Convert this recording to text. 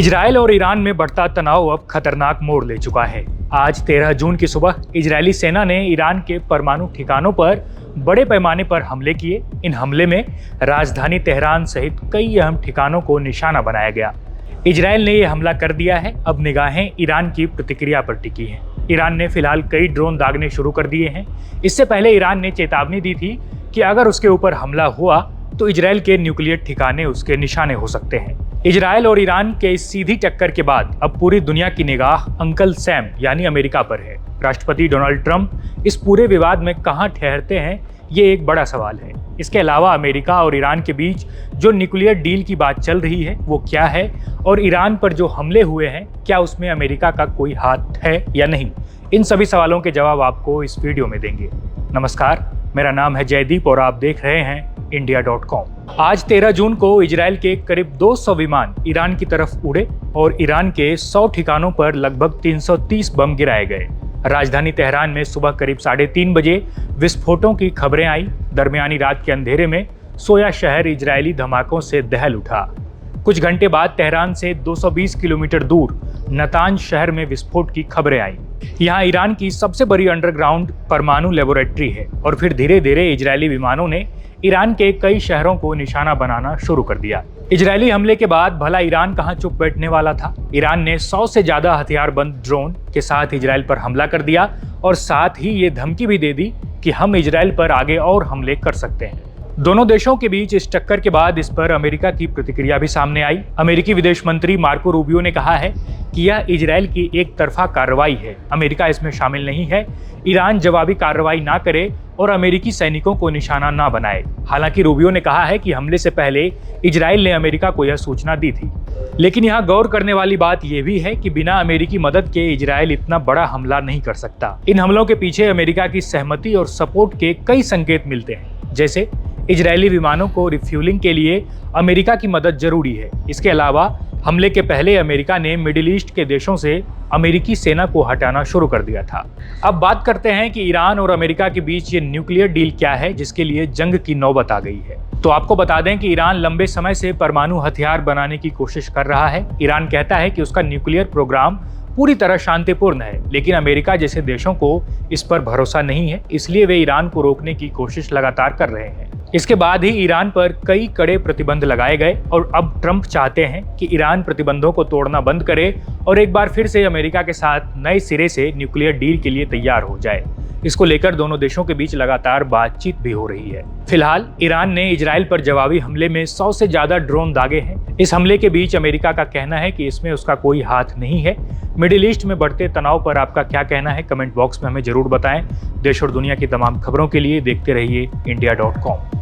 Israel और Iran में बढ़ता तनाव अब खतरनाक मोड़ ले चुका है। आज 13 जून की सुबह इजरायली सेना ने ईरान के परमाणु ठिकानों पर बड़े पैमाने पर हमले किए। इन हमले में राजधानी तेहरान सहित कई अहम ठिकानों को निशाना बनाया गया। इजरायल ने यह हमला कर दिया है। अब निगाहें ईरान की प्रतिक्रिया पर टिकी हैं। ईरान ने फिलहाल कई ड्रोन दागने शुरू कर दिए हैं। इससे पहले ईरान ने चेतावनी दी थी कि अगर उसके ऊपर हमला हुआ तो इजरायल के न्यूक्लियर ठिकाने उसके निशाने हो सकते हैं। इजरायल और ईरान के इस सीधी टक्कर के बाद अब पूरी दुनिया की निगाह अंकल सैम यानी अमेरिका पर है। राष्ट्रपति डोनाल्ड ट्रंप इस पूरे विवाद में कहां ठहरते हैं, ये एक बड़ा सवाल है। इसके अलावा अमेरिका और ईरान के बीच जो न्यूक्लियर डील की बात चल रही है वो क्या है, और ईरान पर जो हमले हुए हैं क्या उसमें अमेरिका का कोई हाथ है या नहीं, इन सभी सवालों के जवाब आपको इस वीडियो में देंगे। नमस्कार, मेरा नाम है जयदीप और आप देख रहे हैं India.com। आज 13 जून को इजरायल के करीब 200 विमान ईरान की तरफ उड़े और ईरान के 100 ठिकानों पर लगभग 330 बम गिराए गए। राजधानी तेहरान में सुबह करीब 3:30 बजे विस्फोटों की खबरें आई। दरमियानी रात के अंधेरे में सोया शहर इजरायली धमाकों से दहल उठा। कुछ घंटे बाद तेहरान से 220 किलोमीटर दूर नतांज शहर में विस्फोट की खबरें आई। यहाँ ईरान की सबसे बड़ी अंडरग्राउंड परमाणु लेबोरेटरी है। और फिर धीरे धीरे इजरायली विमानों ने ईरान के कई शहरों को निशाना बनाना शुरू कर दिया। इजरायली हमले के बाद भला ईरान कहां चुप बैठने वाला था। ईरान ने 100 से ज्यादा हथियारबंद ड्रोन के साथ इजरायल पर हमला कर दिया और साथ ही ये धमकी भी दे दी कि हम इजरायल पर आगे और हमले कर सकते हैं। दोनों देशों के बीच इस टक्कर के बाद इस पर अमेरिका की प्रतिक्रिया भी सामने आई। अमेरिकी विदेश मंत्री मार्को रूबियो ने कहा है कि यह इजरायल की एक तरफा कार्रवाई है, अमेरिका इसमें शामिल नहीं है। ईरान जवाबी कार्रवाई ना करे और अमेरिकी सैनिकों को निशाना ना बनाए। हालांकि रूबियो ने कहा है कि हमले से पहले इजरायल ने अमेरिका को यह सूचना दी थी। लेकिन यहाँ गौर करने वाली बात यह भी है कि बिना अमेरिकी मदद के इजरायल इतना बड़ा हमला नहीं कर सकता। इन हमलों के पीछे अमेरिका की सहमति और सपोर्ट के कई संकेत मिलते हैं, जैसे इजरायली विमानों को रिफ्यूलिंग के लिए अमेरिका की मदद जरूरी है। इसके अलावा हमले के पहले अमेरिका ने मिडिल ईस्ट के देशों से अमेरिकी सेना को हटाना शुरू कर दिया था। अब बात करते हैं कि ईरान और अमेरिका के बीच ये न्यूक्लियर डील क्या है जिसके लिए जंग की नौबत आ गई है। तो आपको बता दें कि ईरान लंबे समय से परमाणु हथियार बनाने की कोशिश कर रहा है। ईरान कहता है कि उसका न्यूक्लियर प्रोग्राम पूरी तरह शांतिपूर्ण है, लेकिन अमेरिका जैसे देशों को इस पर भरोसा नहीं है, इसलिए वे ईरान को रोकने की कोशिश लगातार कर रहे हैं। इसके बाद ही ईरान पर कई कड़े प्रतिबंध लगाए गए और अब ट्रंप चाहते हैं कि ईरान प्रतिबंधों को तोड़ना बंद करे और एक बार फिर से अमेरिका के साथ नए सिरे से न्यूक्लियर डील के लिए तैयार हो जाए। इसको लेकर दोनों देशों के बीच लगातार बातचीत भी हो रही है। फिलहाल ईरान ने इजरायल पर जवाबी हमले में 100 से ज्यादा ड्रोन दागे हैं। इस हमले के बीच अमेरिका का कहना है कि इसमें उसका कोई हाथ नहीं है। मिडिल ईस्ट में बढ़ते तनाव पर आपका क्या कहना है, कमेंट बॉक्स में हमें जरूर बताएं। देश और दुनिया की तमाम खबरों के लिए देखते रहिए India.com।